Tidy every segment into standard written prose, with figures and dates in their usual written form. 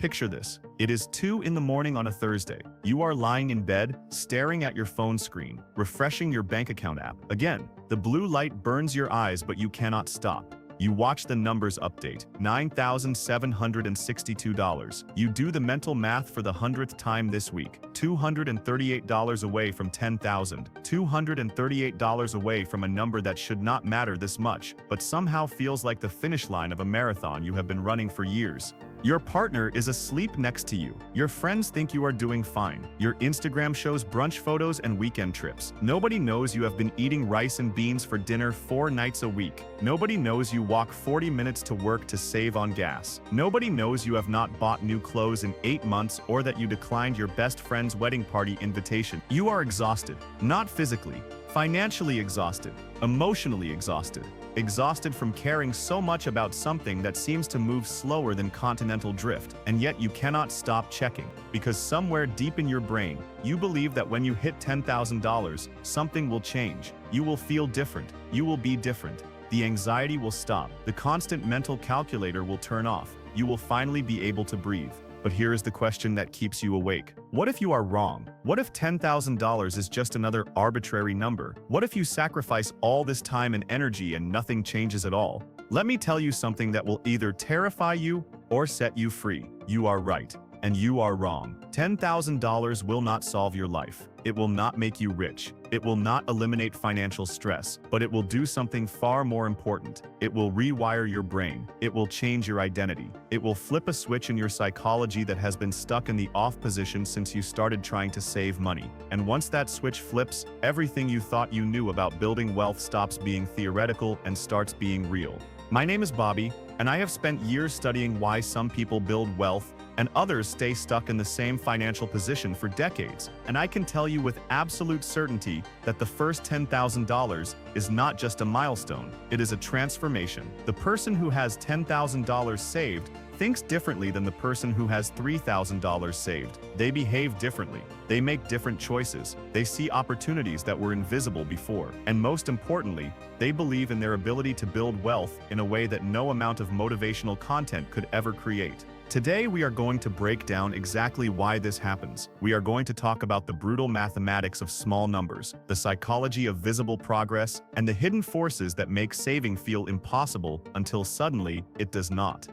Picture this. It is 2 in the morning on a Thursday. You are lying in bed, staring at your phone screen, refreshing your bank account app. Again, the blue light burns your eyes, but you cannot stop. You watch the numbers update, $9,762. You do the mental math for the 100th time this week, $238 away from $10,000, $238 away from a number that should not matter this much, but somehow feels like the finish line of a marathon you have been running for years. Your partner is asleep next to you. Your friends think you are doing fine. Your Instagram shows brunch photos and weekend trips. Nobody knows you have been eating rice and beans for dinner 4 nights a week. Nobody knows you walk 40 minutes to work to save on gas. Nobody knows you have not bought new clothes in 8 months or that you declined your best friend's wedding party invitation. You are exhausted, not physically, financially exhausted, emotionally exhausted. Exhausted from caring so much about something that seems to move slower than continental drift, and yet you cannot stop checking, because somewhere deep in your brain, you believe that when you hit $10,000, something will change. You will feel different. You will be different. The anxiety will stop. The constant mental calculator will turn off. You will finally be able to breathe. But here is the question that keeps you awake. What if you are wrong? What if $10,000 is just another arbitrary number? What if you sacrifice all this time and energy and nothing changes at all? Let me tell you something that will either terrify you or set you free. You are right. And you are wrong. $10,000 will not solve your life. It will not make you rich. It will not eliminate financial stress, but it will do something far more important. It will rewire your brain. It will change your identity. It will flip a switch in your psychology that has been stuck in the off position since you started trying to save money. And once that switch flips, everything you thought you knew about building wealth stops being theoretical and starts being real. My name is Bobby, and I have spent years studying why some people build wealth and others stay stuck in the same financial position for decades. And I can tell you with absolute certainty that the first $10,000 is not just a milestone, it is a transformation. The person who has $10,000 saved thinks differently than the person who has $3,000 saved. They behave differently. They make different choices. They see opportunities that were invisible before. And most importantly, they believe in their ability to build wealth in a way that no amount of motivational content could ever create. Today, we are going to break down exactly why this happens. We are going to talk about the brutal mathematics of small numbers, the psychology of visible progress, and the hidden forces that make saving feel impossible until suddenly it does not.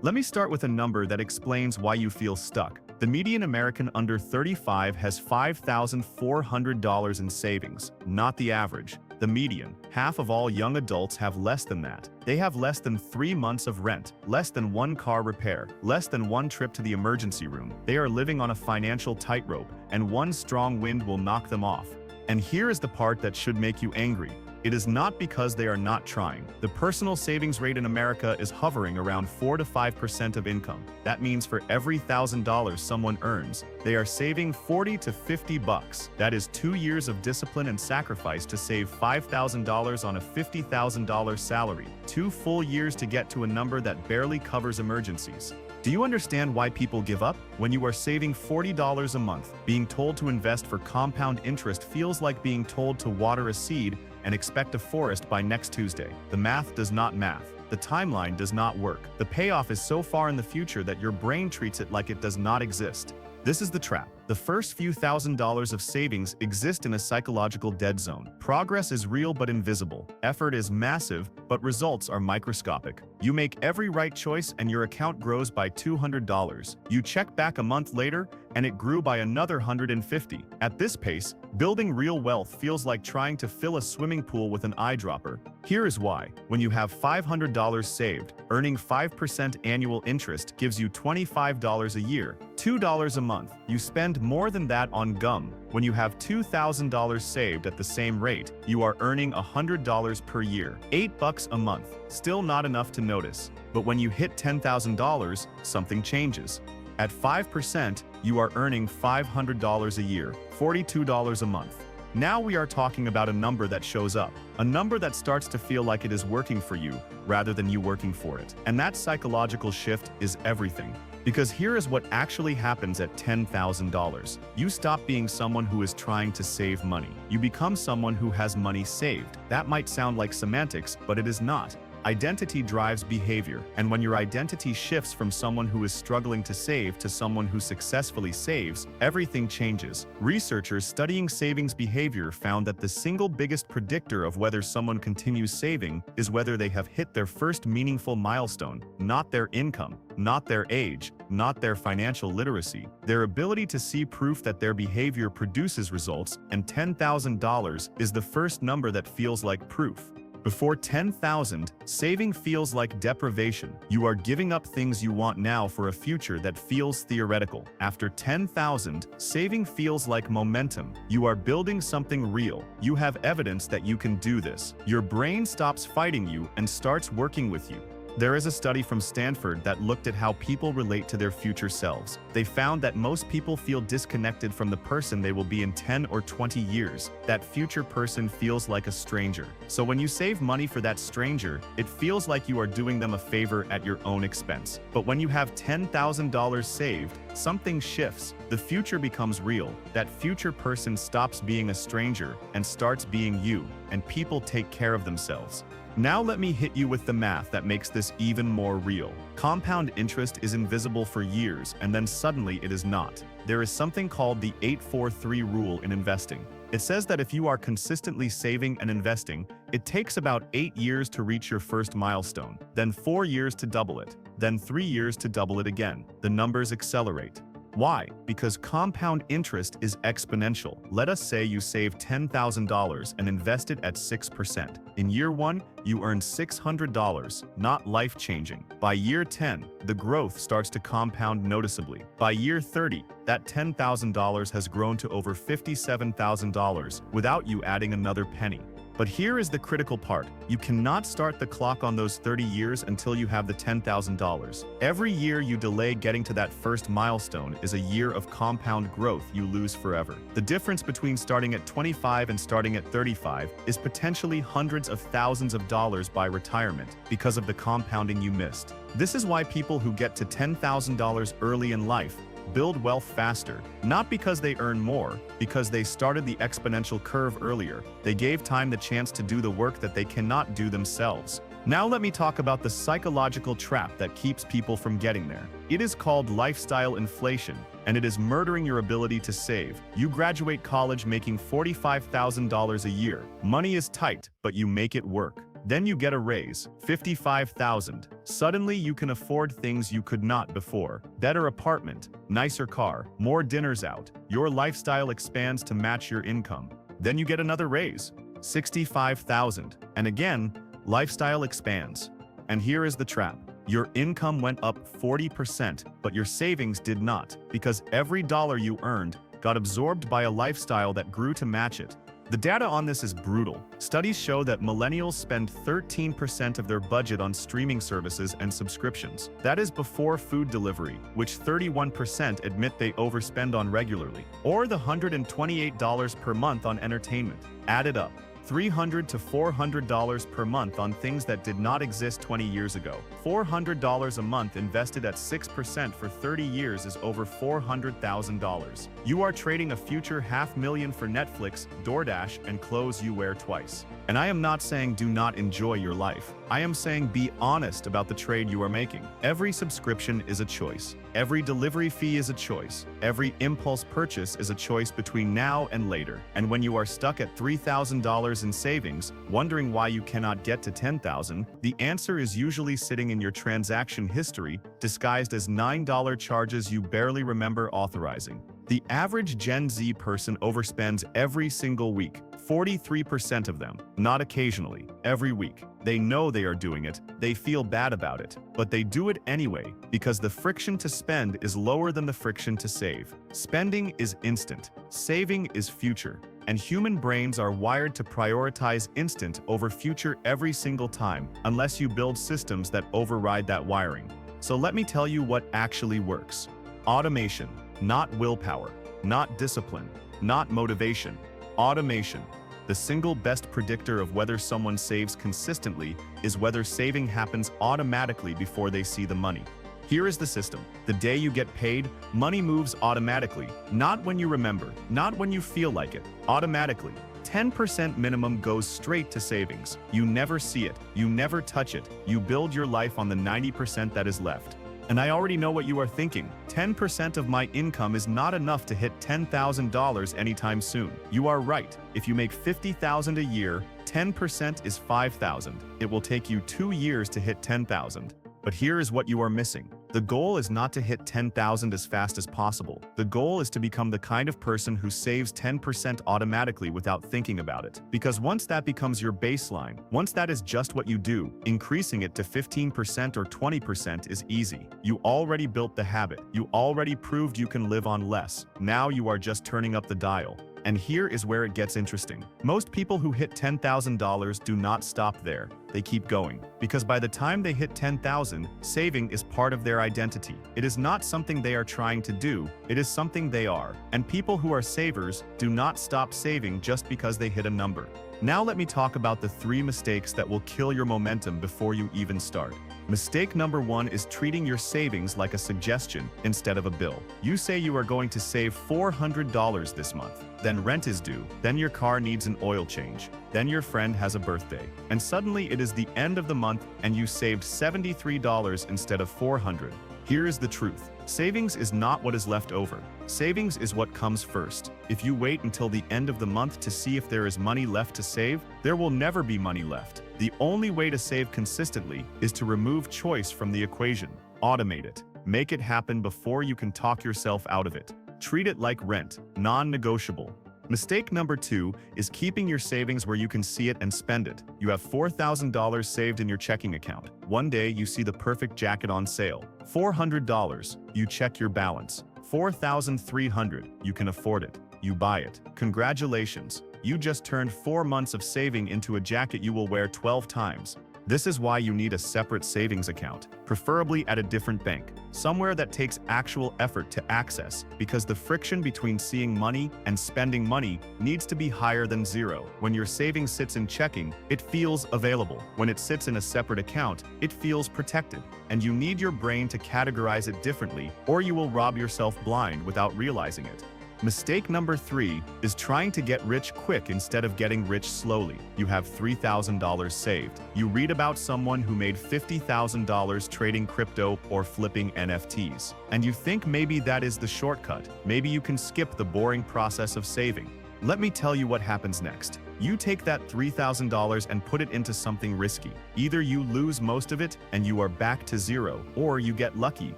Let me start with a number that explains why you feel stuck. The median American under 35 has $5,400 in savings, not the average. The median. Half of all young adults have less than that. They have less than 3 months of rent, less than 1 car repair, less than 1 trip to the emergency room. They are living on a financial tightrope, and one strong wind will knock them off. And here is the part that should make you angry. It is not because they are not trying. The personal savings rate in America is hovering around 4 to 5% of income. That means for every $1,000 someone earns, they are saving 40 to 50 bucks. That is 2 years of discipline and sacrifice to save $5,000 on a $50,000 salary. 2 full years to get to a number that barely covers emergencies. Do you understand why people give up? When you are saving $40 a month, being told to invest for compound interest feels like being told to water a seed and expect a forest by next Tuesday. The math does not math. The timeline does not work. The payoff is so far in the future that your brain treats it like it does not exist. This is the trap. The first few $1,000s of savings exist in a psychological dead zone. Progress is real but invisible. Effort is massive, but results are microscopic. You make every right choice and your account grows by $200. You check back a month later and it grew by another $150. At this pace, building real wealth feels like trying to fill a swimming pool with an eyedropper. Here is why. When you have $500 saved, earning 5% annual interest gives you $25 a year, $2 a month. You spend more than that on gum. When you have $2,000 saved at the same rate, you are earning $100 per year, $8 a month. Still not enough to notice. But when you hit $10,000, something changes. At 5%, you are earning $500 a year, $42 a month. Now we are talking about a number that shows up, a number that starts to feel like it is working for you rather than you working for it. And that psychological shift is everything. Because here is what actually happens at $10,000. You stop being someone who is trying to save money. You become someone who has money saved. That might sound like semantics, but it is not. Identity drives behavior, and when your identity shifts from someone who is struggling to save to someone who successfully saves, everything changes. Researchers studying savings behavior found that the single biggest predictor of whether someone continues saving is whether they have hit their first meaningful milestone, not their income, not their age, not their financial literacy. Their ability to see proof that their behavior produces results, and $10,000 is the first number that feels like proof. Before 10,000, saving feels like deprivation. You are giving up things you want now for a future that feels theoretical. After 10,000, saving feels like momentum. You are building something real. You have evidence that you can do this. Your brain stops fighting you and starts working with you. There is a study from Stanford that looked at how people relate to their future selves. They found that most people feel disconnected from the person they will be in 10 or 20 years. That future person feels like a stranger. So when you save money for that stranger, it feels like you are doing them a favor at your own expense. But when you have $10,000 saved, something shifts. The future becomes real. That future person stops being a stranger and starts being you, and people take care of themselves. Now let me hit you with the math that makes this even more real. Compound interest is invisible for years, and then suddenly it is not. There is something called the 8-4-3 rule in investing. It says that if you are consistently saving and investing, it takes about 8 years to reach your first milestone, then 4 years to double it, then 3 years to double it again. The numbers accelerate. Why? Because compound interest is exponential. Let us say you save $10,000 and invest it at 6%. In year 1, you earn $600, not life-changing. By year 10, the growth starts to compound noticeably. By year 30, that $10,000 has grown to over $57,000 without you adding another penny. But here is the critical part. You cannot start the clock on those 30 years until you have the $10,000. Every year you delay getting to that first milestone is a year of compound growth you lose forever. The difference between starting at 25 and starting at 35 is potentially hundreds of thousands of dollars by retirement because of the compounding you missed. This is why people who get to $10,000 early in life build wealth faster, not because they earn more, because they started the exponential curve earlier. They gave time the chance to do the work that they cannot do themselves. Now let me talk about the psychological trap that keeps people from getting there. It is called lifestyle inflation, and it is murdering your ability to save. You graduate college making $45,000 a year. Money is tight, but you make it work. Then you get a raise, $55,000. Suddenly you can afford things you could not before. Better apartment, nicer car, more dinners out. Your lifestyle expands to match your income. Then you get another raise, $65,000. And again, lifestyle expands. And here is the trap. Your income went up 40%, but your savings did not, because every dollar you earned got absorbed by a lifestyle that grew to match it. The data on this is brutal. Studies show that millennials spend 13% of their budget on streaming services and subscriptions. That is before food delivery, which 31% admit they overspend on regularly, or the $128 per month on entertainment. Add it up. $300 to $400 per month on things that did not exist 20 years ago. $400 a month invested at 6% for 30 years is over $400,000. You are trading a future $500,000 for Netflix, DoorDash, and clothes you wear twice. And I am not saying do not enjoy your life. I am saying be honest about the trade you are making. Every subscription is a choice. Every delivery fee is a choice. Every impulse purchase is a choice between now and later. And when you are stuck at $3,000 in savings, wondering why you cannot get to $10,000, the answer is usually sitting in your transaction history, disguised as $9 charges you barely remember authorizing. The average Gen Z person overspends every single week. 43% of them, not occasionally, every week. They know they are doing it, they feel bad about it, but they do it anyway because the friction to spend is lower than the friction to save. Spending is instant, saving is future, and human brains are wired to prioritize instant over future every single time, unless you build systems that override that wiring. So let me tell you what actually works. Automation, not willpower, not discipline, not motivation. Automation. The single best predictor of whether someone saves consistently is whether saving happens automatically before they see the money. Here is the system. The day you get paid, money moves automatically, not when you remember, not when you feel like it, automatically. 10% minimum goes straight to savings. You never see it, you never touch it, you build your life on the 90% that is left. And I already know what you are thinking. 10% of my income is not enough to hit $10,000 anytime soon. You are right. If you make $50,000 a year, 10% is $5,000. It will take you 2 years to hit $10,000. But here is what you are missing. The goal is not to hit 10,000 as fast as possible. The goal is to become the kind of person who saves 10% automatically without thinking about it. Because once that becomes your baseline, once that is just what you do, increasing it to 15% or 20% is easy. You already built the habit. You already proved you can live on less. Now you are just turning up the dial. And here is where it gets interesting. Most people who hit $10,000 do not stop there. They keep going. Because by the time they hit 10,000, saving is part of their identity. It is not something they are trying to do, it is something they are. And people who are savers do not stop saving just because they hit a number. Now let me talk about the 3 mistakes that will kill your momentum before you even start. Mistake number 1 is treating your savings like a suggestion instead of a bill. You say you are going to save $400 this month. Then rent is due, then your car needs an oil change, then your friend has a birthday, and suddenly it is the end of the month and you saved $73 instead of $400. Here is the truth. Savings is not what is left over. Savings is what comes first. If you wait until the end of the month to see if there is money left to save, there will never be money left. The only way to save consistently is to remove choice from the equation. Automate it. Make it happen before you can talk yourself out of it. Treat it like rent, non-negotiable. Mistake number 2 is keeping your savings where you can see it and spend it. You have $4,000 saved in your checking account. One day you see the perfect jacket on sale. $400. You check your balance. $4,300. You can afford it. You buy it. Congratulations. You just turned 4 months of saving into a jacket you will wear 12 times. This is why you need a separate savings account, preferably at a different bank, somewhere that takes actual effort to access, because the friction between seeing money and spending money needs to be higher than 0. When your savings sits in checking, it feels available. When it sits in a separate account, it feels protected. And you need your brain to categorize it differently, or you will rob yourself blind without realizing it. Mistake number 3 is trying to get rich quick instead of getting rich slowly. You have $3,000 saved. You read about someone who made $50,000 trading crypto or flipping NFTs. And you think maybe that is the shortcut. Maybe you can skip the boring process of saving. Let me tell you what happens next. You take that $3,000 and put it into something risky. Either you lose most of it and you are back to 0, or you get lucky,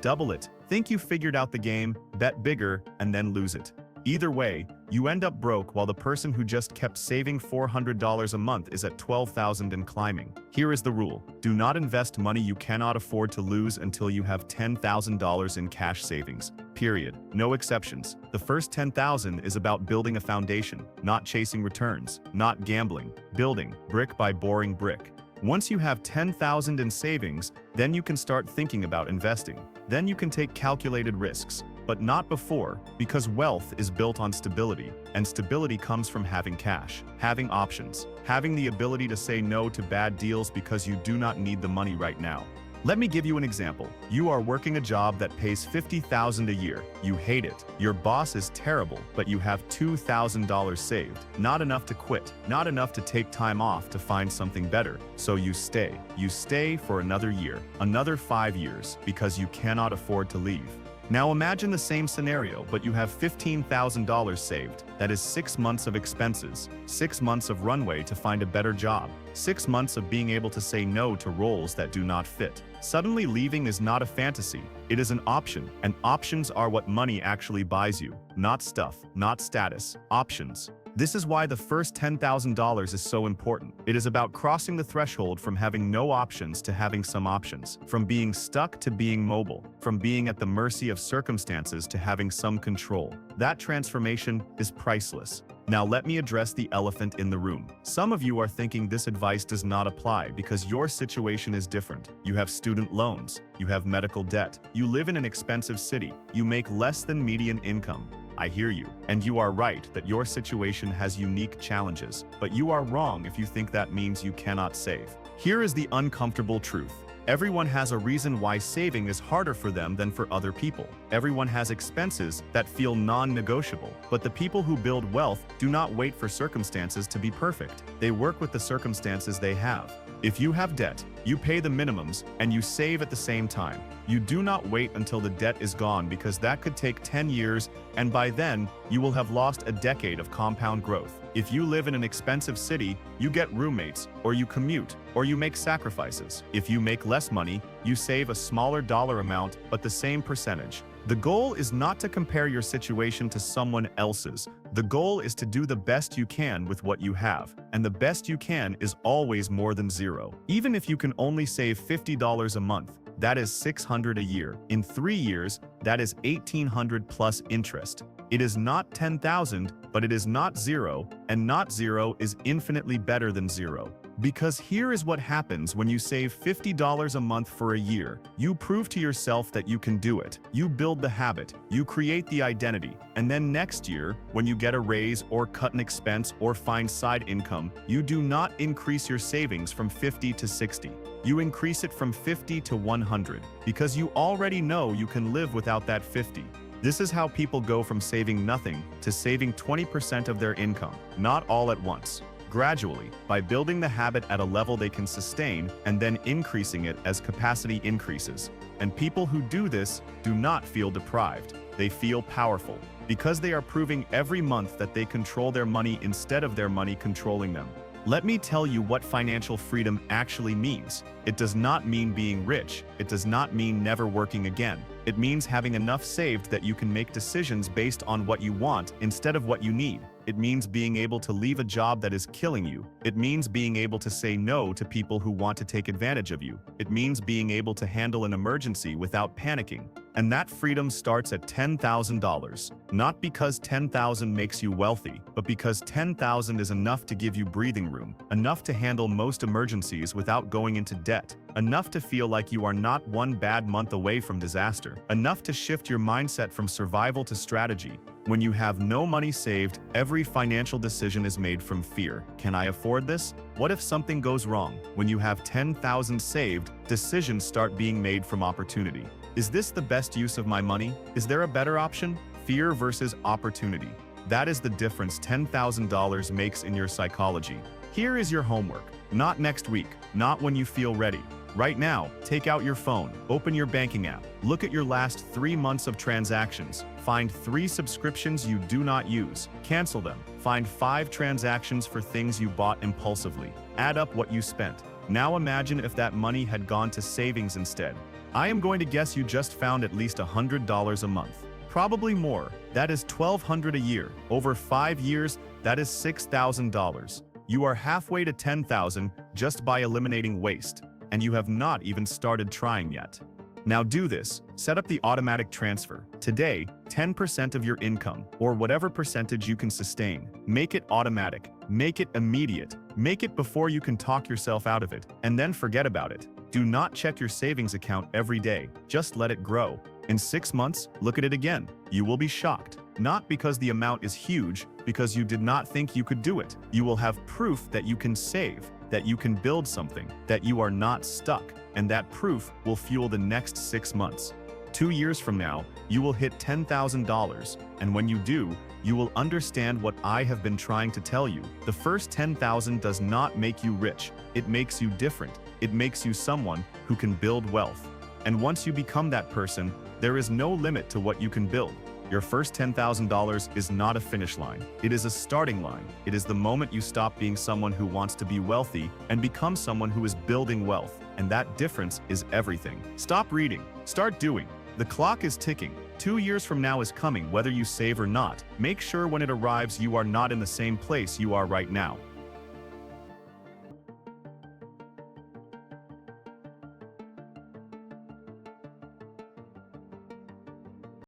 double it. Think you figured out the game, bet bigger, and then lose it. Either way, you end up broke while the person who just kept saving $400 a month is at $12,000 and climbing. Here is the rule. Do not invest money you cannot afford to lose until you have $10,000 in cash savings. Period. No exceptions. The first $10,000 is about building a foundation, not chasing returns, not gambling, building, brick by boring brick. Once you have $10,000 in savings, then you can start thinking about investing. Then you can take calculated risks. But not before, because wealth is built on stability, and stability comes from having cash, having options, having the ability to say no to bad deals because you do not need the money right now. Let me give you an example. You are working a job that pays $50,000 a year. You hate it. Your boss is terrible, but you have $2,000 saved. Not enough to quit, not enough to take time off to find something better. So you stay. You stay for another year, another 5 years, because you cannot afford to leave. Now imagine the same scenario, but you have $15,000 saved. That is 6 months of expenses, 6 months of runway to find a better job, 6 months of being able to say no to roles that do not fit. Suddenly leaving is not a fantasy, it is an option, and options are what money actually buys you. Not stuff, not status, options. This is why the first $10,000 is so important. It is about crossing the threshold from having no options to having some options, from being stuck to being mobile, from being at the mercy of circumstances to having some control. That transformation is priceless. Now let me address the elephant in the room. Some of you are thinking this advice does not apply because your situation is different. You have student loans, you have medical debt, you live in an expensive city, you make less than median income. I hear you, and you are right that your situation has unique challenges, but you are wrong if you think that means you cannot save. Here is the uncomfortable truth. Everyone has a reason why saving is harder for them than for other people. Everyone has expenses that feel non-negotiable. But the people who build wealth do not wait for circumstances to be perfect. They work with the circumstances they have. If you have debt, you pay the minimums and you save at the same time. You do not wait until the debt is gone because that could take 10 years, and by then, you will have lost a decade of compound growth. If you live in an expensive city, you get roommates, or you commute, or you make sacrifices. If you make less money, you save a smaller dollar amount but the same percentage. The goal is not to compare your situation to someone else's. The goal is to do the best you can with what you have, and the best you can is always more than zero. Even if you can only save $50 a month, that is $600 a year. In 3 years, that is $1,800 plus interest. It is not 10,000, but it is not zero, and not zero is infinitely better than zero. Because here is what happens when you save $50 a month for a year. You prove to yourself that you can do it. You build the habit, you create the identity, and then next year, when you get a raise or cut an expense or find side income, you do not increase your savings from 50 to 60. You increase it from 50 to 100, because you already know you can live without that 50. This is how people go from saving nothing to saving 20% of their income, not all at once. Gradually, by building the habit at a level they can sustain and then increasing it as capacity increases. And people who do this do not feel deprived. They feel powerful, because they are proving every month that they control their money instead of their money controlling them. Let me tell you what financial freedom actually means. It does not mean being rich. It does not mean never working again. It means having enough saved that you can make decisions based on what you want instead of what you need. It means being able to leave a job that is killing you. It means being able to say no to people who want to take advantage of you. It means being able to handle an emergency without panicking. And that freedom starts at $10,000. Not because 10,000 makes you wealthy, but because 10,000 is enough to give you breathing room, enough to handle most emergencies without going into debt, enough to feel like you are not one bad month away from disaster, enough to shift your mindset from survival to strategy. When you have no money saved, every financial decision is made from fear. Can I afford this? What if something goes wrong? When you have 10,000 saved, decisions start being made from opportunity. Is this the best use of my money? Is there a better option? Fear versus opportunity. That is the difference $10,000 makes in your psychology. Here is your homework. Not next week, not when you feel ready. Right now, take out your phone, open your banking app, look at your last 3 months of transactions, find 3 subscriptions you do not use, cancel them, find 5 transactions for things you bought impulsively, add up what you spent. Now imagine if that money had gone to savings instead. I am going to guess you just found at least $100 a month. Probably more. That is $1,200 a year. Over 5 years, that is $6,000. You are halfway to 10,000 just by eliminating waste. And you have not even started trying yet. Now do this. Set up the automatic transfer. Today, 10% of your income, or whatever percentage you can sustain. Make it automatic. Make it immediate. Make it before you can talk yourself out of it, and then forget about it. Do not check your savings account every day. Just let it grow. In 6 months, look at it again. You will be shocked. Not because the amount is huge, because you did not think you could do it. You will have proof that you can save, that you can build something, that you are not stuck, and that proof will fuel the next 6 months. 2 years from now, you will hit $10,000, and when you do, you will understand what I have been trying to tell you. The first 10,000 does not make you rich. It makes you different. It makes you someone who can build wealth. And once you become that person, there is no limit to what you can build. Your first $10,000 is not a finish line. It is a starting line. It is the moment you stop being someone who wants to be wealthy and become someone who is building wealth. And that difference is everything. Stop reading. Start doing. The clock is ticking. 2 years from now is coming, whether you save or not. Make sure when it arrives you are not in the same place you are right now.